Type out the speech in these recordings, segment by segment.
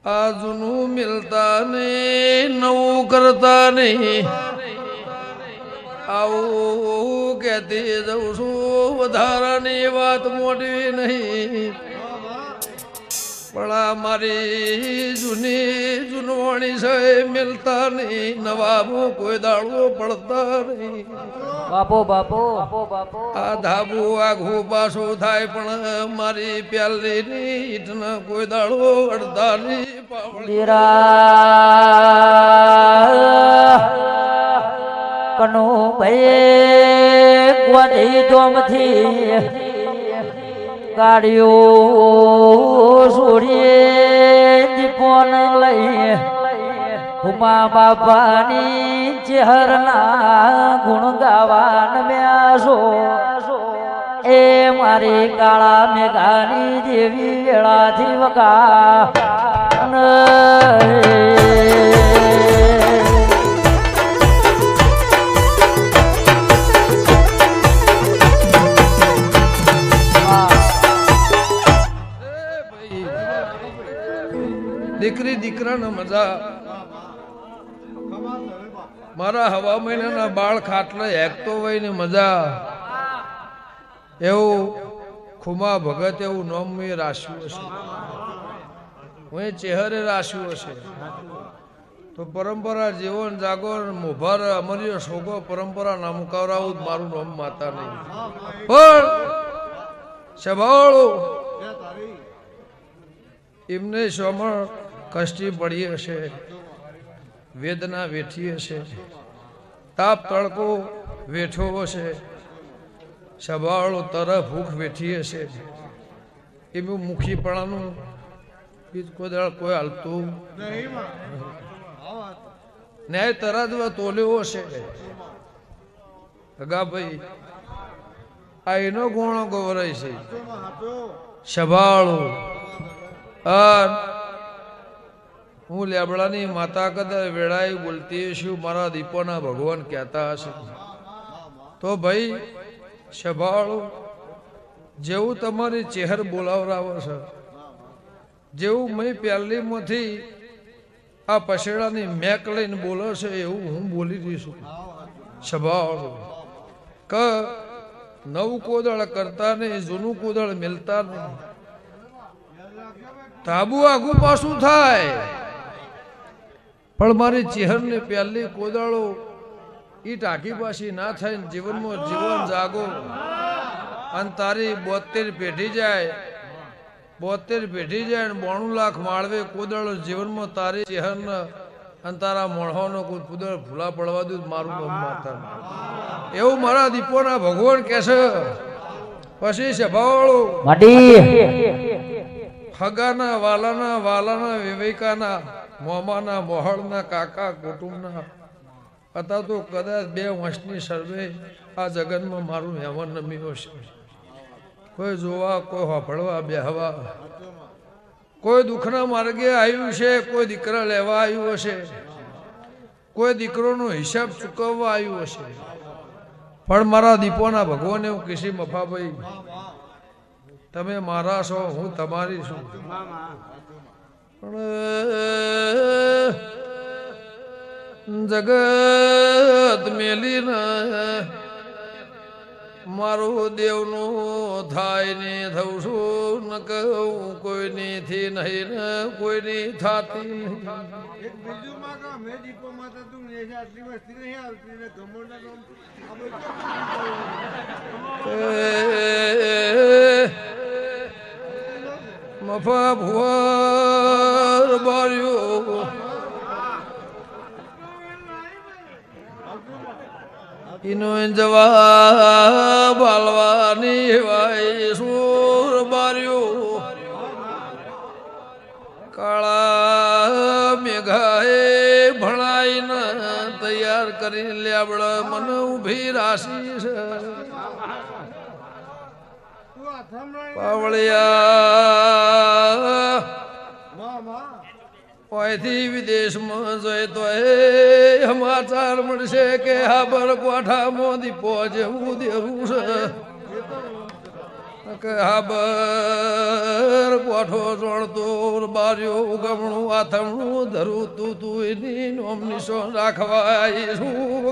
આ જૂનું મિલતા ને નવું કરતા નહીં આવું કહેતી જઉં છું વધારાની વાત મોટી નહીં પણ આ મારી જૂનવાણી છે મિલતા નહીં નવાબો કોઈ દાડવો પડતા નહીં બાપો બાપો બાપો આ ધાબુ આઘું પાછું થાય પણ મારી પ્યાલી ની ઈટના કોઈ દાડવો અડધા ની પાવડી કનુ ભાઈ ગોડી જોમથી ગાડીઓ છોડીએ દીપોન લઈ ઉમા બાપાની ચહેરના ગુણ ગાવાન મ્યાસો એ મારી કાળા મેઘાની દેવી વેળાથી વકા દીકરી દીકરાના મજા મારા હવા મહિનાના બાળ ખાટલે હેકતો હોય ને મજા એવું ખુમા ભગત એવું નામ મેં રાખ્યું હશે હું ચહેરે રાખ્યું હશે તો પરંપરા જીવન જાગોર મોભાર અમર્યો શોગો પરંપરા ના મુકાવરાવું મારું નામ માતા નહીં પણ સભાળો એમને સમણ કષ્ટી પડી હશે વેદના વેઠી હશે તાપ તડકો વેઠો હશે સભાળો તરફ ભૂખ વેઠી હશે એનું મુખીપણાનું કોઈ હાલતું ન્યાય તરાજવા તોલ્યો હશે અગાભાઈ આ એનો ગુણો ગૌરાય છે સભાળો હું લેબડાની માતા કદાચ વેળાએ બોલતી છું મારા દીપોના ભગવાન કહેતા હશે તો ભાઈ સભાળો જેવું તમારી ચહેર બોલાવરાવે છે જેવું મેં પહેલીમાંથી આ પછેડાની મેક લઈને બોલે છે એવું હું બોલી રહી છું સભાળો કે નવું કોદળ કરતા નહીં જૂનું કોદળ મિલતા નહીં તાબુ આગું પાછું થાય પણ મારી ચહેરને પહેલી કોદાળો ઈ ટાંકી પાછી ના થાય જીવનમાં જીવન જાગો અને તારી 72 પેઢી જાય 72 પેઢી જાય ને 92 લાખ માળવે કોદાળો જીવનમાં તારી ચહેરને અને તારા મોણહોનો કોઈ કુદળ ભૂલા પડવા દઉં મારું નામ માતા એવું મારા દીપોના ભગવાન કહે છે પછી સભાવાળો હગાના વાલાના વિવેકાના મોમાના મોહળના કાકા કુટુંબના હતા તો કદાચ 2 વર્ષની સર્વે આ જગતમાં મારું હેવન નમ્યું હશે કોઈ જોવા કોઈ હોફળવા બેહવા કોઈ દુઃખના માર્ગે આવ્યું છે કોઈ દીકરા લેવા આવ્યું હશે કોઈ દીકરોનો હિસાબ ચૂકવવા આવ્યું હશે પણ મારા દીપોના ભગવાન એવું કિસી મફાભાઈ તમે મારા છો હું તમારી છું પણ જગત મેલીના મારું દેવનું થાય ને થઉં છું ન કહું કોઈની થી નહીં ને કોઈની થાતી મફા ભુવર બાર્યો ઇનો જવાબ આલવાની વાય સુર બાર્યો કાળા મેઘાએ ભણાઈને તૈયાર કરી લેબડ મન ઉભી રાશી છે પાવળિયા અહીંથી વિદેશમાં જોઈએ તો એ સમાચાર મળશે કે હા પર કોઠામાં દીપો જેવું દેવું છે હાબર કોઠો જોણતો બાર્યો ગમણું આથમણું ધરું તું એની નોમ નિશો રાખવાય શું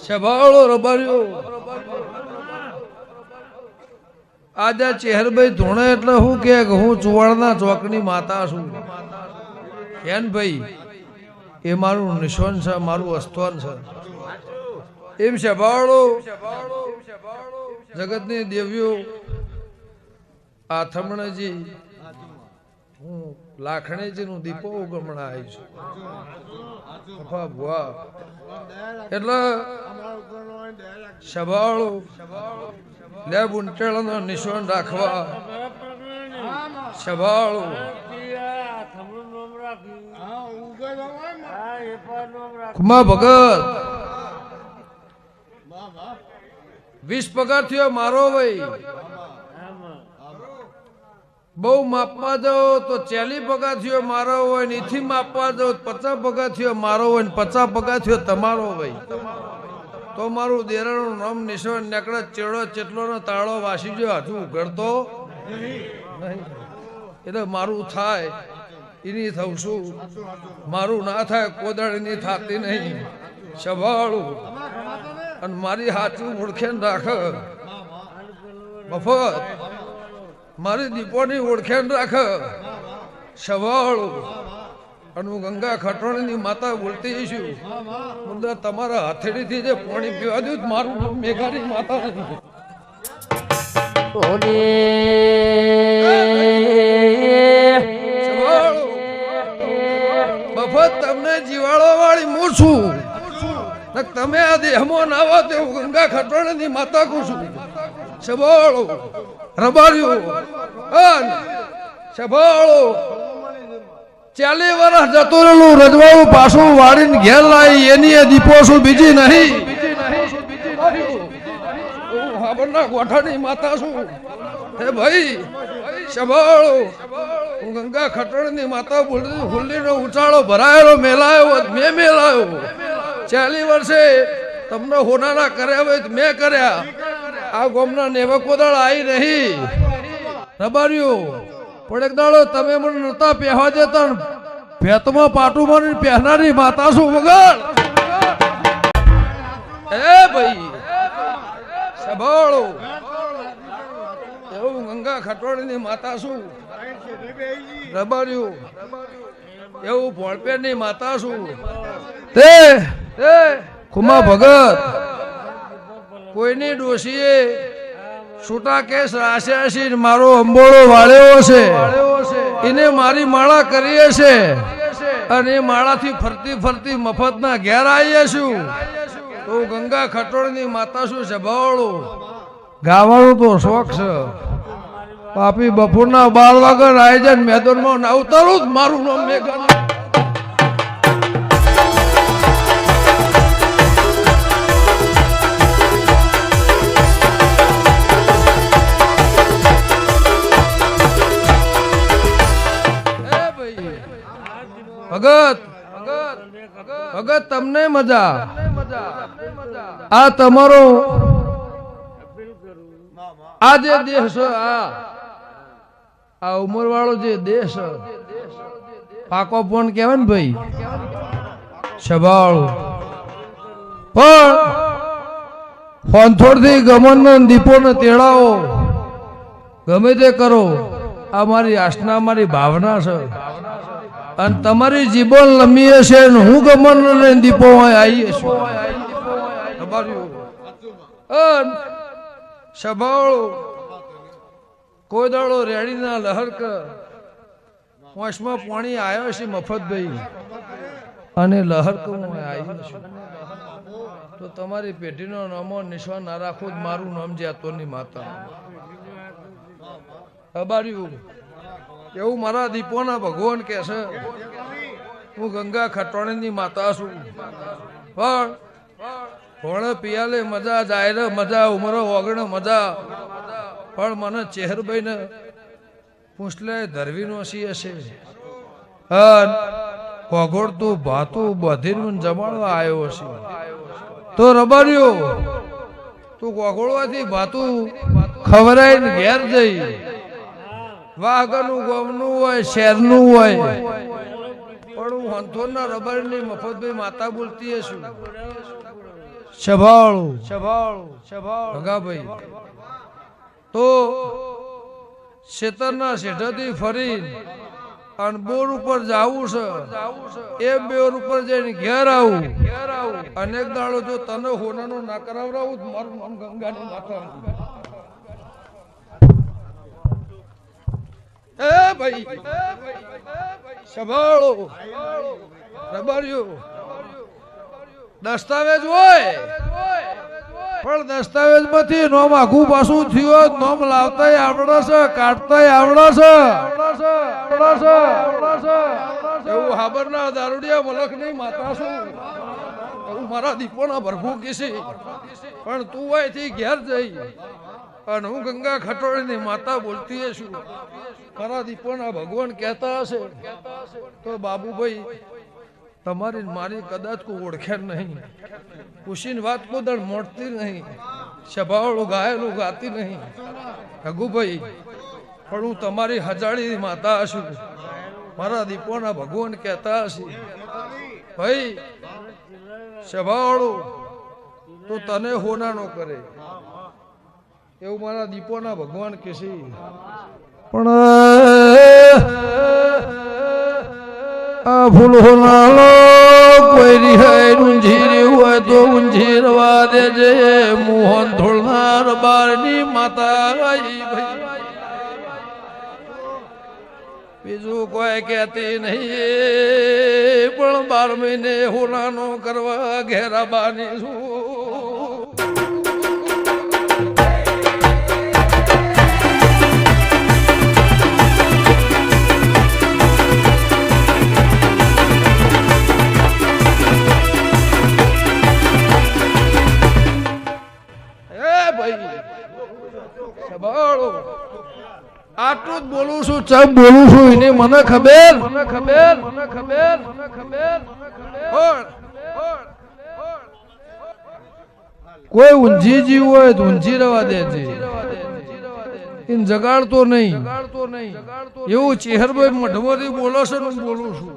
સભાળો રબાર્યો આજે ચેહરભાઈ ધોણે એટલે હું કે હું ચુવાડના ચોકની માતા છું એન ભાઈ એ મારું નિશાન છે મારું અસ્થાન છે એમ સભાળો જગતની દેવીઓ આથમણજી હું લાખણીજી નું દીપો ગમણા આવી છું એટલે સભાળો લે બુંટેળ નો નિશાન રાખવા સભાળો ખુમા ભગત 20 પગારથીઓ મારો ભાઈ બહુ માપવા જાઓ તો 40 પગારથીઓ મારો હોય ને એથી માપવા જાઓ 50 પગારથીઓ મારો હોય ને 50 પગારથીઓ તમારો હોય તો મારું દેરાનું નામ નિશાન નીકળે ચેડો ચેટલો નો તાળો વાસી જો હજુ ઉઘડતો નહીં એટલે મારું થાય એની થઉં છું મારું ના થાય કોદાળીની થાતી નહીં સંભાળું અને મારી હાથું ઓળખેન રાખ મફત મારી દીપોની ઓળખેન રાખ સંભાળું અને હું ગંગા ખટોણીની માતા બોલતી છું મુદ્દા તમારા હથેળીથી જે પાણી પીવા દઉં મારું નામ મેઘાની માતા નહીં મફત તમને જીવાળો વાળી હું છું તમે આ દેહમાં ના આવો તો ગંગા ખટોણીની માતા કહું છું સંભાળો રબાર્યું સંભાળો 40 વર્ષ જતો રહેલું રજવાડું પાછું વાળીને ઘેર લાવી એની દીપો છું બીજી નહીં હાબરના ગોઠાની માતા છું હે ભાઈ સંભાળો હું ગંગા ખટોળની માતા બોલતી હુલ્લીનો ઉચાળો ભરાયેલો મેલાયો મેં મેલાયો 40 વર્ષે તમને હોનારા કર્યા હોય મેં કર્યા આ ગોમના નેવે કોદાળ આવી નહીં રબાર્યું પણ એક દાડો તમે મને નતા પહેવા દેતા ભેતમાં પાટું મારી પહેનારી માતા છું વગર એ ભાઈ સંભાળો એવું ગંગા ખટોળની માતા છું રબાર્યું એવું ભોળપેરની માતા છું તે ખુમા ભગત કોઈની ડોશીએ છૂટા કેસ રાશ્યા મારો અંબોળો વાળ્યો છે એને મારી માળા કરીએ છે અને એ માળાથી ફરતી ફરતી મફતના ઘેર આવીએ છું તો ગંગા ખટોળની માતા શું છે ભાવળો ગાવાનું તો શોખ છે પાપી બપોરના 12 વાગે આયોજન મેદાનમાં ના ઉતારું જ મારું નામ મેઘા ભગત ભગત તમને મજા આ તમારો આ જે દેશ આ ઉંમર વાળો જે દેશ પાકો પોન કહેવાય ને ભાઈ સંભાળો પણ ફોનથોડ થી ગમન દીપો ને તેડાવો ગમે તે કરો આ મારી આસના મારી ભાવના છે અને તમારી જીબન લંબી હશે ને હું ગમન લઈને દીપો આવી છું સંભાળો કોઈ દાડો રેડીના લહરક પોંચમાં પાણી આવ્યો છે મફતભાઈ અને લહરક હું આવી છું તો તમારી પેઢીનો નામો નિશાન ના રાખો મારું નામ જાતોની માતા અબાર્યું એવું મારા દીપોના ભગવાન કે છે હું ગંગા ખટોણીની માતા છું પણ ભોણે પિયાલે મજા જાય મજા ઉમરો વગણ મજા પણ મને ચેહરભાઈ ને પૂછલે ધરવીનો સી હશે કોગોડતું ભાતું બધીનું જમાડવા આવ્યો હશે તો રબાર્યો તું કોગોળવાથી ભાતું ખવરાઈને ઘેર જઈ વાઘનું ગોમનું હોય શહેરનું હોય પણ હું હંથોરના રબારની મફતભાઈ માતા બોલતી હશું સભાળું ભગાભાઈ તો શેતરના શેઠાથી ફરી અને બોર ઉપર જાવું છે એ બોર ઉપર જઈને ઘેર આવું અનેક દાડો જો તને હોનાનો ના કરાવરાવું મારું નામ ગંગાની માતા એ ભાઈ સંભાળો રબાર્યો દસ્તાવેજ હોય પણ દસ્તાવેજ માંથી નોમ આખું પાછું થયું નોમ લાવતા આવડે છે કાઢતા આવડે છે એવું હાબરના દારૂડિયા મલક ની માતા છું એવું મારા દીપોના ભરભૂ કીસી પણ તું અહીંથી ઘેર જઈ અને હું ગંગા ખટોળીની માતા બોલતી છું મારા દીપોના ભગવાન કહેતા હશે તો બાબુભાઈ તમારી મારી કદાચ કોઈ ઓળખે નહીં ખુશીની વાત કોઈ મોડતી નહીં સભાવાળું ગાયેલું ગાતી નહીં રઘુભાઈ પણ હું તમારી હજાળી માતા હશું મારા દીપોના ભગવાન કહેતા હશે ભાઈ સભાવાળું તો તને હોના નો કરે એવું મારા દીપોના ભગવાન કહેશે પણ આ ફૂલ હોનાલો કોઈ રિહાય ઊંઝી હોય તો ઊંઝી રવા દેજે મોહન ધોળનાર બારની માતા ભાઈ બીજું કોઈ કહેતી નહીં પણ 12 મહિને હોનાનો કરવા ઘેરા બાની છું આટલું જ બોલું છું ચમ બોલું છું એને મને ખબર કોઈ ઊંઝી જીવ હોય તો ઊંઝી રવા દેજે એને જગાડતો નહીં એવું ચેહરભાઈ મઢમાંથી બોલો છે ને બોલું છું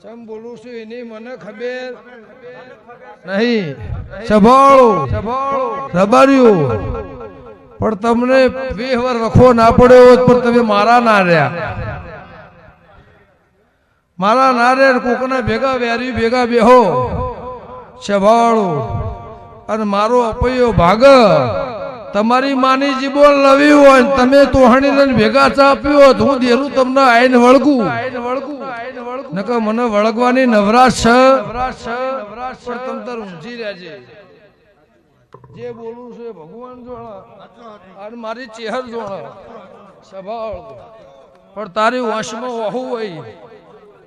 ચમ બોલું છું એની મને ખબર નહીં સંભાળો રબાર્યું પણ તમને 20 વાર વખો ના પડ્યો હોત પણ તમે મારા ના રહ્યા કોકના ભેગા વેરી ભેગા બેહો સંભાળો અને મારો અપૈયો ભાગ તમારી માની જીબોલ લવી હોય તમે તોહણી લઈને ભેગા ચા પીવો તો હું દેરું તમને આઈને વળગું નકર મને વળગવાની નવરાશ છે પણ તમ તાર ઊંઝી રહેજે જે બોલું છે ભગવાન જોણા અને મારી ચેહર જોણા સંભાળ પણ તારી વંશમાં વહુ હોય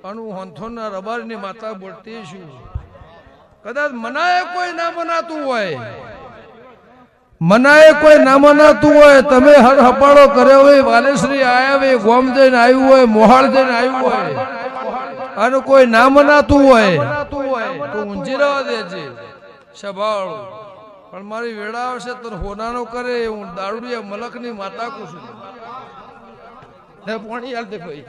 અને હું હંથોના રબારની માતા બોલતી છું કદાચ મનાય કોઈ ના મનાતું હોય તમે હર હપાળો કર્યો હોય વાલેશ્રી આયા હોય ગોમ જઈને આવ્યું હોય મોહાળ જઈને આવ્યું હોય અને કોઈ ના મનાતું હોય તો ઊંઝી રહેવા દેજે સંભાળ પણ મારી વેળા આવશે તો હોનાનો કરે હું દારૂડિયા મલકની માતા કું છું પાણી હાલ દે ભાઈ